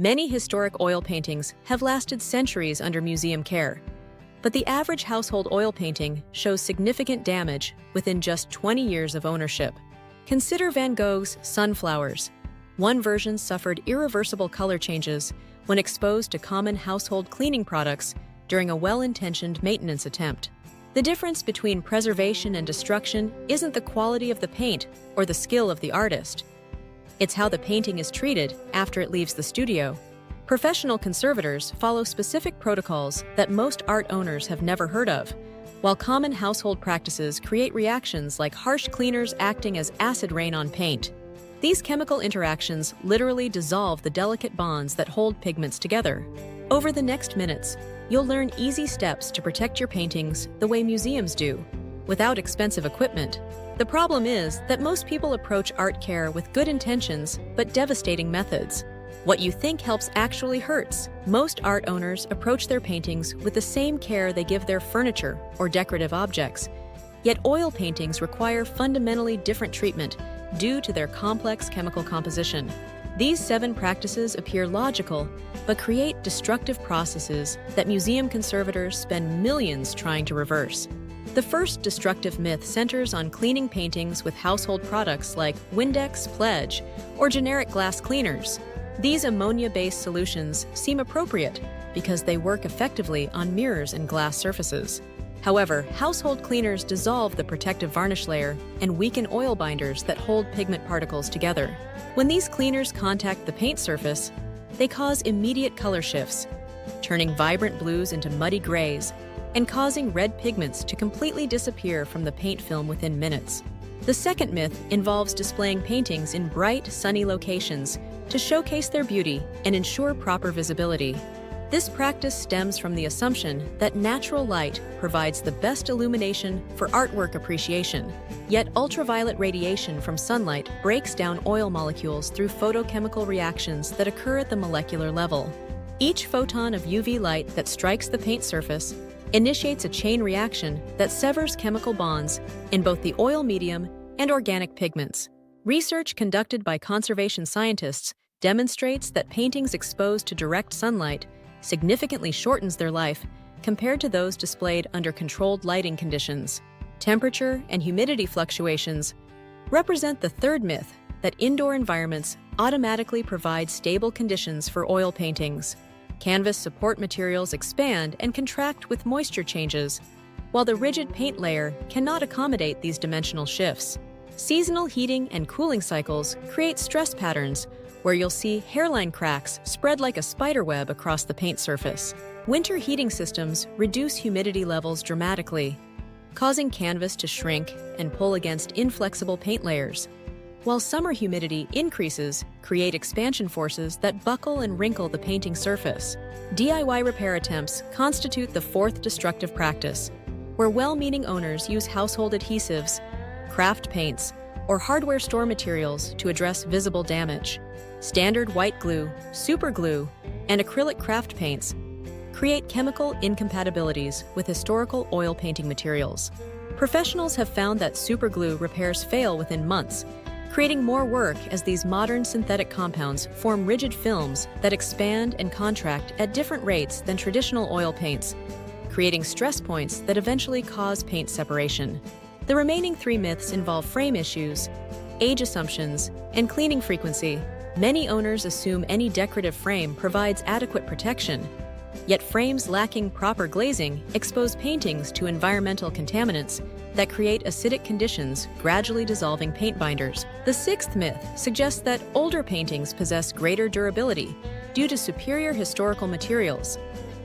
Many historic oil paintings have lasted centuries under museum care, but the average household oil painting shows significant damage within just 20 years of ownership. Consider Van Gogh's Sunflowers. One version suffered irreversible color changes when exposed to common household cleaning products during a well-intentioned maintenance attempt. The difference between preservation and destruction isn't the quality of the paint or the skill of the artist. It's how the painting is treated after it leaves the studio. Professional conservators follow specific protocols that most art owners have never heard of, while common household practices create reactions like harsh cleaners acting as acid rain on paint. These chemical interactions literally dissolve the delicate bonds that hold pigments together. Over the next minutes, you'll learn easy steps to protect your paintings the way museums do, without expensive equipment. The problem is that most people approach art care with good intentions but devastating methods. What you think helps actually hurts. Most art owners approach their paintings with the same care they give their furniture or decorative objects. Yet oil paintings require fundamentally different treatment due to their complex chemical composition. These 7 practices appear logical, but create destructive processes that museum conservators spend millions trying to reverse. The first destructive myth centers on cleaning paintings with household products like Windex, Pledge, or generic glass cleaners. These ammonia-based solutions seem appropriate because they work effectively on mirrors and glass surfaces. However, household cleaners dissolve the protective varnish layer and weaken oil binders that hold pigment particles together. When these cleaners contact the paint surface, they cause immediate color shifts, turning vibrant blues into muddy grays and causing red pigments to completely disappear from the paint film within minutes. The second myth involves displaying paintings in bright, sunny locations to showcase their beauty and ensure proper visibility. This practice stems from the assumption that natural light provides the best illumination for artwork appreciation. Yet ultraviolet radiation from sunlight breaks down oil molecules through photochemical reactions that occur at the molecular level. Each photon of UV light that strikes the paint surface initiates a chain reaction that severs chemical bonds in both the oil medium and organic pigments. Research conducted by conservation scientists demonstrates that paintings exposed to direct sunlight significantly shortens their life compared to those displayed under controlled lighting conditions. Temperature and humidity fluctuations represent the third myth that indoor environments automatically provide stable conditions for oil paintings. Canvas support materials expand and contract with moisture changes, while the rigid paint layer cannot accommodate these dimensional shifts. Seasonal heating and cooling cycles create stress patterns where you'll see hairline cracks spread like a spider web across the paint surface. Winter heating systems reduce humidity levels dramatically, causing canvas to shrink and pull against inflexible paint layers, while summer humidity increases, create expansion forces that buckle and wrinkle the painting surface. DIY repair attempts constitute the fourth destructive practice, where well-meaning owners use household adhesives, craft paints, or hardware store materials to address visible damage. Standard white glue, super glue, and acrylic craft paints create chemical incompatibilities with historical oil painting materials. Professionals have found that super glue repairs fail within months, creating more work as these modern synthetic compounds form rigid films that expand and contract at different rates than traditional oil paints, creating stress points that eventually cause paint separation. The remaining 3 myths involve frame issues, age assumptions, and cleaning frequency. Many owners assume any decorative frame provides adequate protection, yet frames lacking proper glazing expose paintings to environmental contaminants that create acidic conditions, gradually dissolving paint binders. The 6th myth suggests that older paintings possess greater durability due to superior historical materials.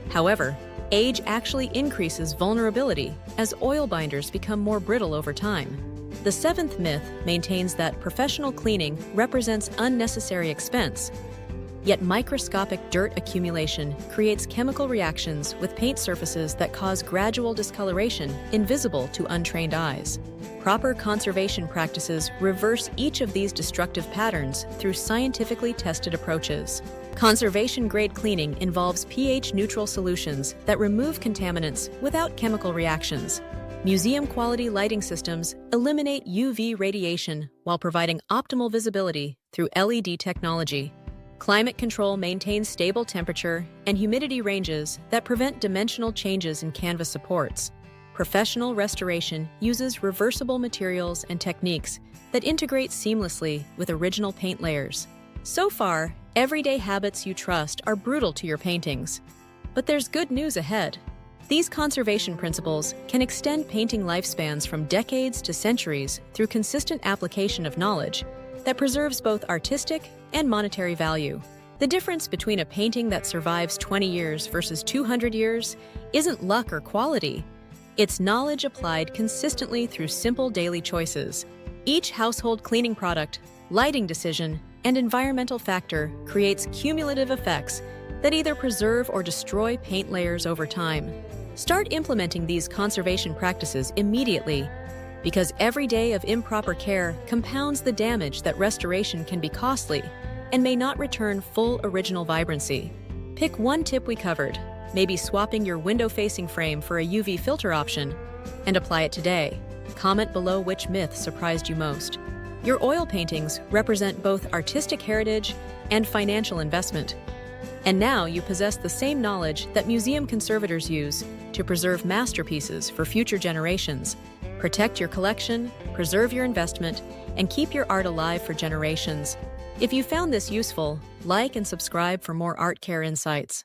However, age actually increases vulnerability as oil binders become more brittle over time. The 7th myth maintains that professional cleaning represents unnecessary expense, yet microscopic dirt accumulation creates chemical reactions with paint surfaces that cause gradual discoloration invisible to untrained eyes. Proper conservation practices reverse each of these destructive patterns through scientifically tested approaches. Conservation-grade cleaning involves pH-neutral solutions that remove contaminants without chemical reactions. Museum-quality lighting systems eliminate UV radiation while providing optimal visibility through LED technology. Climate control maintains stable temperature and humidity ranges that prevent dimensional changes in canvas supports. Professional restoration uses reversible materials and techniques that integrate seamlessly with original paint layers. So far, everyday habits you trust are brutal to your paintings. But there's good news ahead. These conservation principles can extend painting lifespans from decades to centuries through consistent application of knowledge that preserves both artistic and monetary value. The difference between a painting that survives 20 years versus 200 years isn't luck or quality. It's knowledge applied consistently through simple daily choices. Each household cleaning product, lighting decision, and environmental factor creates cumulative effects that either preserve or destroy paint layers over time. Start implementing these conservation practices immediately, because every day of improper care compounds the damage that restoration can be costly and may not return full original vibrancy. Pick one tip we covered, maybe swapping your window-facing frame for a UV filter option, and apply it today. Comment below which myth surprised you most. Your oil paintings represent both artistic heritage and financial investment. And now you possess the same knowledge that museum conservators use to preserve masterpieces for future generations. Protect your collection, preserve your investment, and keep your art alive for generations. If you found this useful, like and subscribe for more art care insights.